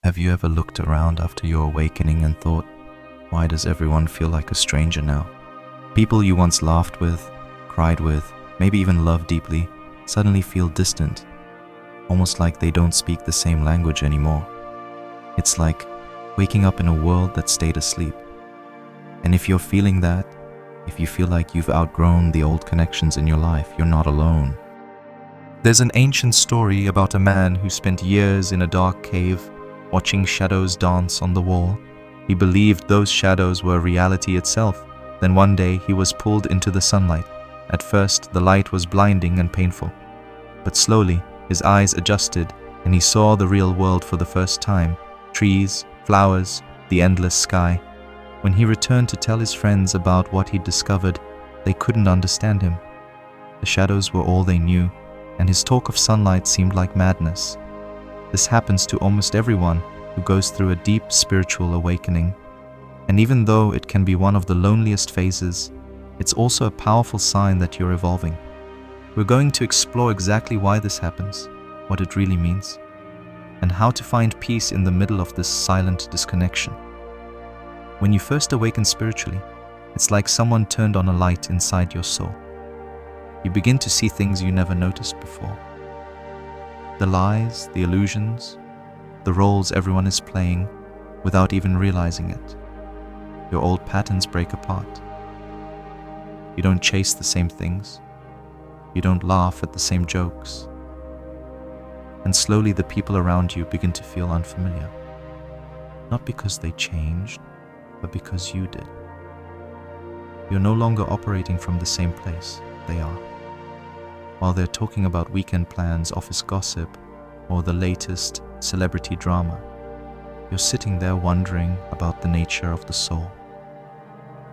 Have you ever looked around after your awakening and thought, why does everyone feel like a stranger now? People you once laughed with, cried with, maybe even loved deeply, suddenly feel distant, almost like they don't speak the same language anymore. It's like waking up in a world that stayed asleep. And if you're feeling that, if you feel like you've outgrown the old connections in your life, you're not alone. There's an ancient story about a man who spent years in a dark cave, watching shadows dance on the wall. He believed those shadows were reality itself. Then one day he was pulled into the sunlight. At first the light was blinding and painful, but slowly his eyes adjusted and he saw the real world for the first time. Trees, flowers, the endless sky. When he returned to tell his friends about what he'd discovered, they couldn't understand him. The shadows were all they knew, and his talk of sunlight seemed like madness. This happens to almost everyone who goes through a deep spiritual awakening. And even though it can be one of the loneliest phases, it's also a powerful sign that you're evolving. We're going to explore exactly why this happens, what it really means, and how to find peace in the middle of this silent disconnection. When you first awaken spiritually, it's like someone turned on a light inside your soul. You begin to see things you never noticed before. The lies, the illusions, the roles everyone is playing without even realizing it. Your old patterns break apart. You don't chase the same things. You don't laugh at the same jokes. And slowly the people around you begin to feel unfamiliar. Not because they changed, but because you did. You're no longer operating from the same place they are. While they're talking about weekend plans, office gossip, or the latest celebrity drama, you're sitting there wondering about the nature of the soul,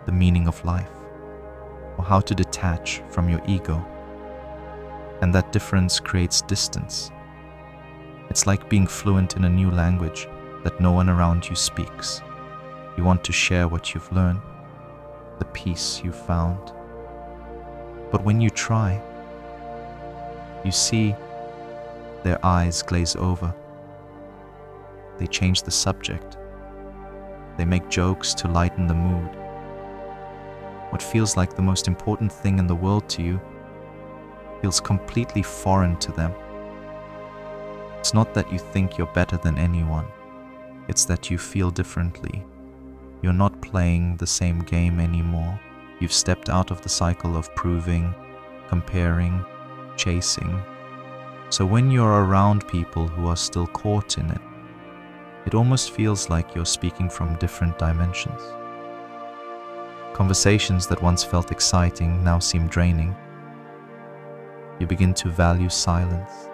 the meaning of life, or how to detach from your ego. And that difference creates distance. It's like being fluent in a new language that no one around you speaks. You want to share what you've learned, the peace you've found. But when you try, you see their eyes glaze over. They change the subject. They make jokes to lighten the mood. What feels like the most important thing in the world to you feels completely foreign to them. It's not that you think you're better than anyone. It's that you feel differently. You're not playing the same game anymore. You've stepped out of the cycle of proving, comparing, chasing. So when you're around people who are still caught in it, it almost feels like you're speaking from different dimensions. Conversations that once felt exciting now seem draining. You begin to value silence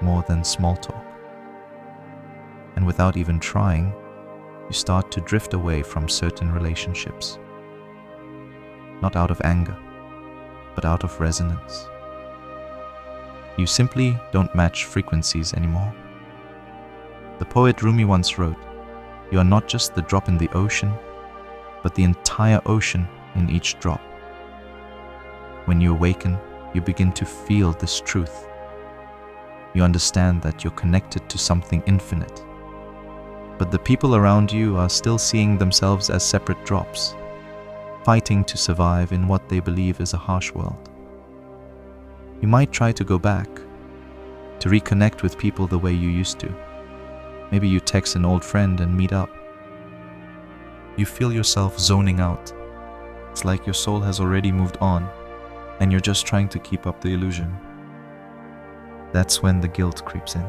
more than small talk. And without even trying, you start to drift away from certain relationships. Not out of anger, but out of resonance. You simply don't match frequencies anymore. The poet Rumi once wrote, "You are not just the drop in the ocean, but the entire ocean in each drop." When you awaken, you begin to feel this truth. You understand that you're connected to something infinite. But the people around you are still seeing themselves as separate drops, fighting to survive in what they believe is a harsh world. You might try to go back, to reconnect with people the way you used to. Maybe you text an old friend and meet up. You feel yourself zoning out. It's like your soul has already moved on, and you're just trying to keep up the illusion. That's when the guilt creeps in.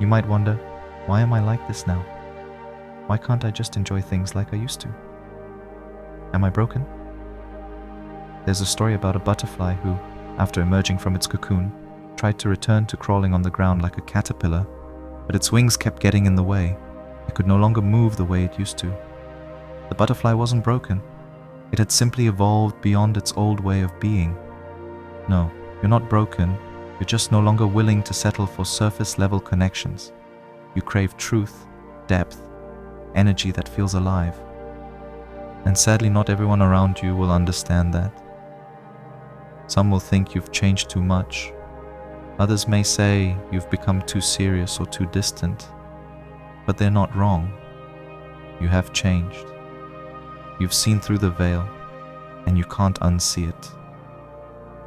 You might wonder, why am I like this now? Why can't I just enjoy things like I used to? Am I broken? There's a story about a butterfly who, after emerging from its cocoon, tried to return to crawling on the ground like a caterpillar, but its wings kept getting in the way. It could no longer move the way it used to. The butterfly wasn't broken. It had simply evolved beyond its old way of being. No, you're not broken. You're just no longer willing to settle for surface-level connections. You crave truth, depth, energy that feels alive. And sadly, not everyone around you will understand that. Some will think you've changed too much. Others may say you've become too serious or too distant. but they're not wrong. You have changed. You've seen through the veil, and you can't unsee it.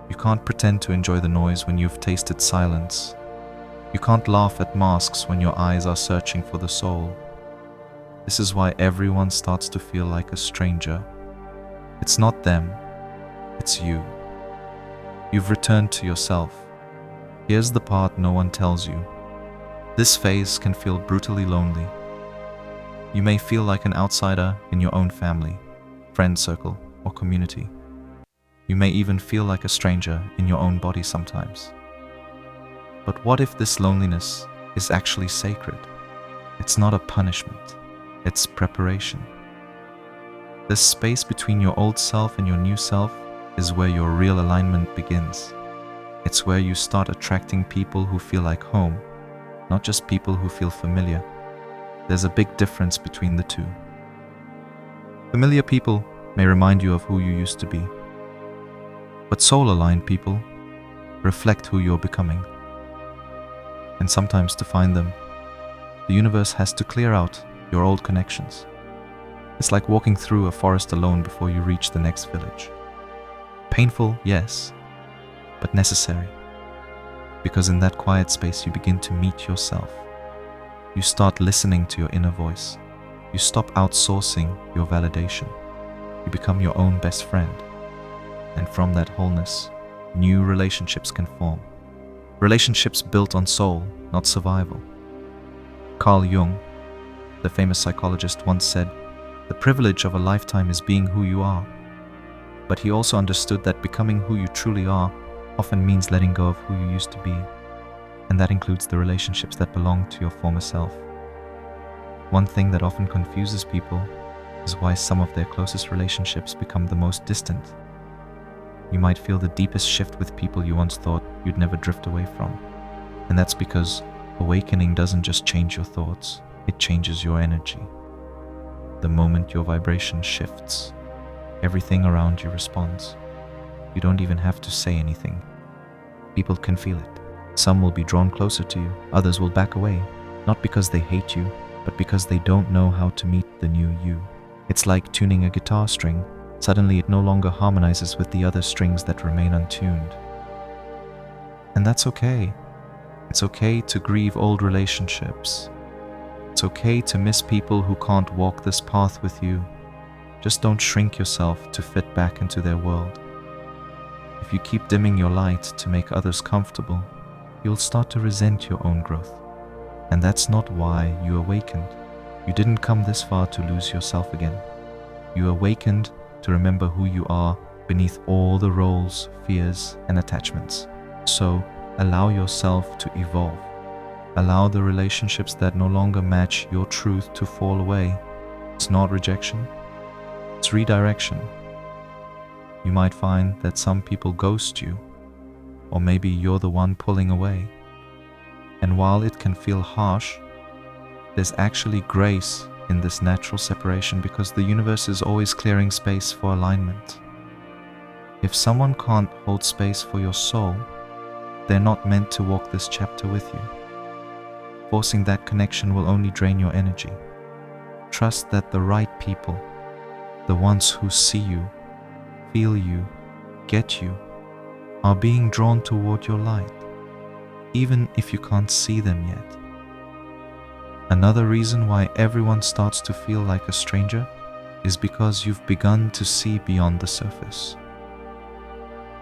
You can't pretend to enjoy the noise when you've tasted silence. You can't laugh at masks when your eyes are searching for the soul. This is why everyone starts to feel like a stranger. It's not them, it's you. You've returned to yourself. Here's the part no one tells you. This phase can feel brutally lonely. You may feel like an outsider in your own family, friend circle, or community. You may even feel like a stranger in your own body sometimes. But what if this loneliness is actually sacred? It's not a punishment, it's preparation. This space between your old self and your new self is where your real alignment begins. It's where you start attracting people who feel like home, not just people who feel familiar. There's a big difference between the two. Familiar people may remind you of who you used to be, but soul-aligned people reflect who you're becoming. And sometimes to find them, the universe has to clear out your old connections. It's like walking through a forest alone before you reach the next village. Painful, yes, but necessary. Because in that quiet space you begin to meet yourself. You start listening to your inner voice. You stop outsourcing your validation. You become your own best friend. And from that wholeness, new relationships can form. Relationships built on soul, not survival. Carl Jung, the famous psychologist, once said, "The privilege of a lifetime is being who you are." But he also understood that becoming who you truly are often means letting go of who you used to be. And that includes the relationships that belong to your former self. One thing that often confuses people is why some of their closest relationships become the most distant. You might feel the deepest shift with people you once thought you'd never drift away from. And that's because awakening doesn't just change your thoughts, it changes your energy. The moment your vibration shifts, everything around you responds. You don't even have to say anything. People can feel it. Some will be drawn closer to you, others will back away, not because they hate you, but because they don't know how to meet the new you. It's like tuning a guitar string. Suddenly it no longer harmonizes with the other strings that remain untuned. And that's okay. It's okay to grieve old relationships. It's okay to miss people who can't walk this path with you. Just don't shrink yourself to fit back into their world. If you keep dimming your light to make others comfortable, you'll start to resent your own growth. And that's not why you awakened. You didn't come this far to lose yourself again. You awakened to remember who you are beneath all the roles, fears, and attachments. So, allow yourself to evolve. Allow the relationships that no longer match your truth to fall away. It's not rejection, it's redirection. You might find that some people ghost you, or maybe you're the one pulling away. And while it can feel harsh, there's actually grace in this natural separation because the universe is always clearing space for alignment. If someone can't hold space for your soul, they're not meant to walk this chapter with you. Forcing that connection will only drain your energy. Trust that the right people, the ones who see you, feel you, get you, are being drawn toward your light, even if you can't see them yet. Another reason why everyone starts to feel like a stranger is because you've begun to see beyond the surface.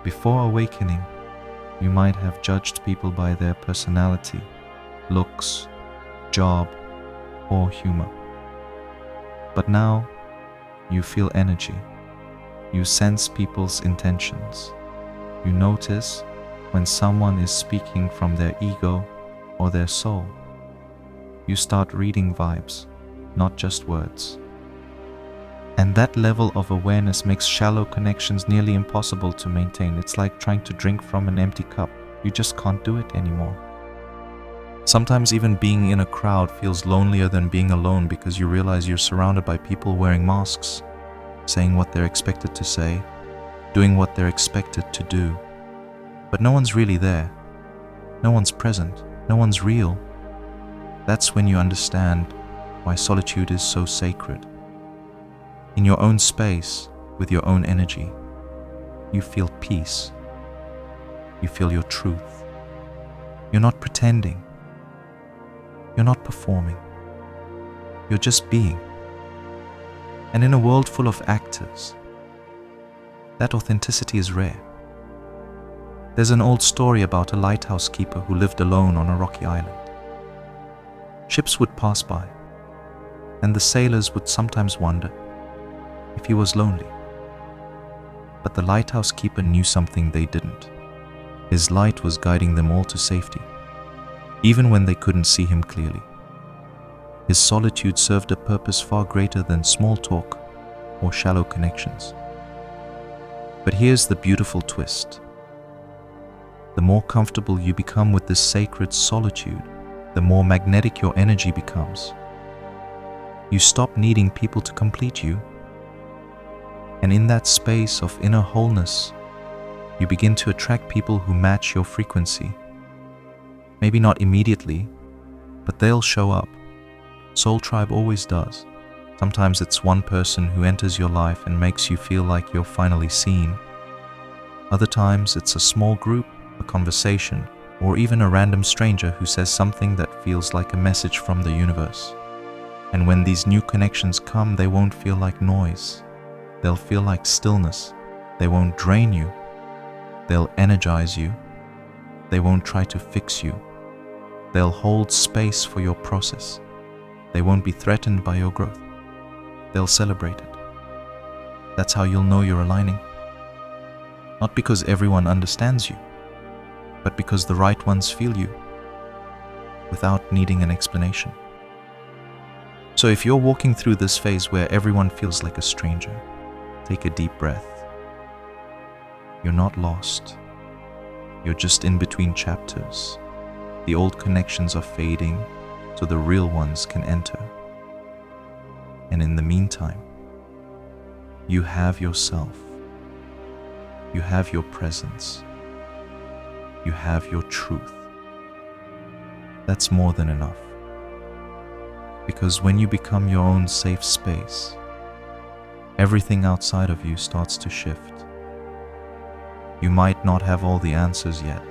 Before awakening, you might have judged people by their personality, looks, job, or humor. But now, you feel energy. You sense people's intentions. You notice when someone is speaking from their ego or their soul. You start reading vibes, not just words. And that level of awareness makes shallow connections nearly impossible to maintain. It's like trying to drink from an empty cup. You just can't do it anymore. Sometimes even being in a crowd feels lonelier than being alone because you realize you're surrounded by people wearing masks, saying what they're expected to say, doing what they're expected to do. But no one's really there. No one's present. No one's real. That's when you understand why solitude is so sacred. In your own space, with your own energy, you feel peace. You feel your truth. You're not pretending. You're not performing. You're just being. And in a world full of actors, that authenticity is rare. There's an old story about a lighthouse keeper who lived alone on a rocky island. Ships would pass by, and the sailors would sometimes wonder if he was lonely. But the lighthouse keeper knew something they didn't. His light was guiding them all to safety, even when they couldn't see him clearly. His solitude served a purpose far greater than small talk or shallow connections. But here's the beautiful twist. The more comfortable you become with this sacred solitude, the more magnetic your energy becomes. You stop needing people to complete you. And in that space of inner wholeness, you begin to attract people who match your frequency. Maybe not immediately, but they'll show up. Soul Tribe always does. Sometimes it's one person who enters your life and makes you feel like you're finally seen. Other times it's a small group, a conversation, or even a random stranger who says something that feels like a message from the universe. And when these new connections come, they won't feel like noise. They'll feel like stillness. They won't drain you. They'll energize you. They won't try to fix you. They'll hold space for your process. They won't be threatened by your growth. They'll celebrate it. That's how you'll know you're aligning. Not because everyone understands you, but because the right ones feel you, without needing an explanation. So if you're walking through this phase where everyone feels like a stranger, take a deep breath. You're not lost. You're just in between chapters. The old connections are fading, so the real ones can enter. And in the meantime, you have yourself. You have your presence. You have your truth. That's more than enough. Because when you become your own safe space, everything outside of you starts to shift. You might not have all the answers yet.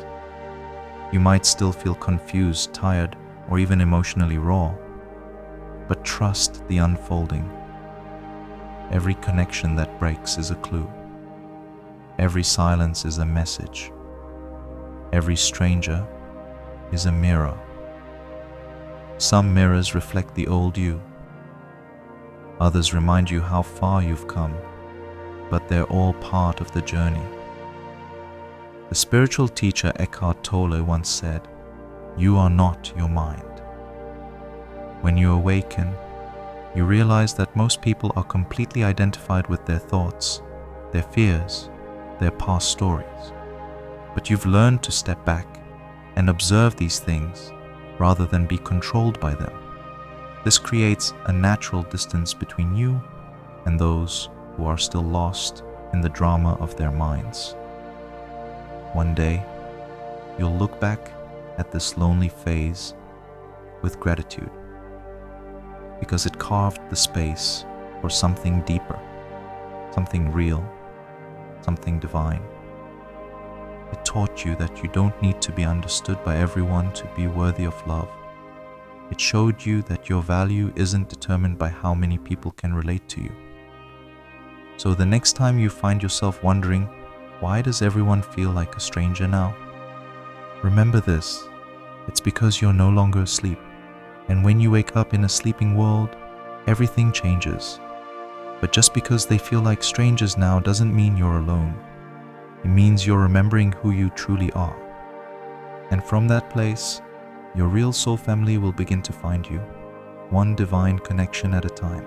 You might still feel confused, tired, or even emotionally raw. But trust the unfolding. Every connection that breaks is a clue. Every silence is a message. Every stranger is a mirror. Some mirrors reflect the old you. Others remind you how far you've come, but they're all part of the journey. The spiritual teacher Eckhart Tolle once said, "You are not your mind." When you awaken, you realize that most people are completely identified with their thoughts, their fears, their past stories. But you've learned to step back and observe these things rather than be controlled by them. This creates a natural distance between you and those who are still lost in the drama of their minds. One day, you'll look back at this lonely phase with gratitude, because it carved the space for something deeper, something real, something divine. It taught you that you don't need to be understood by everyone to be worthy of love. It showed you that your value isn't determined by how many people can relate to you. So the next time you find yourself wondering, why does everyone feel like a stranger now? Remember this, it's because you're no longer asleep. And when you wake up in a sleeping world, everything changes. But just because they feel like strangers now doesn't mean you're alone. It means you're remembering who you truly are. And from that place, your real soul family will begin to find you, one divine connection at a time.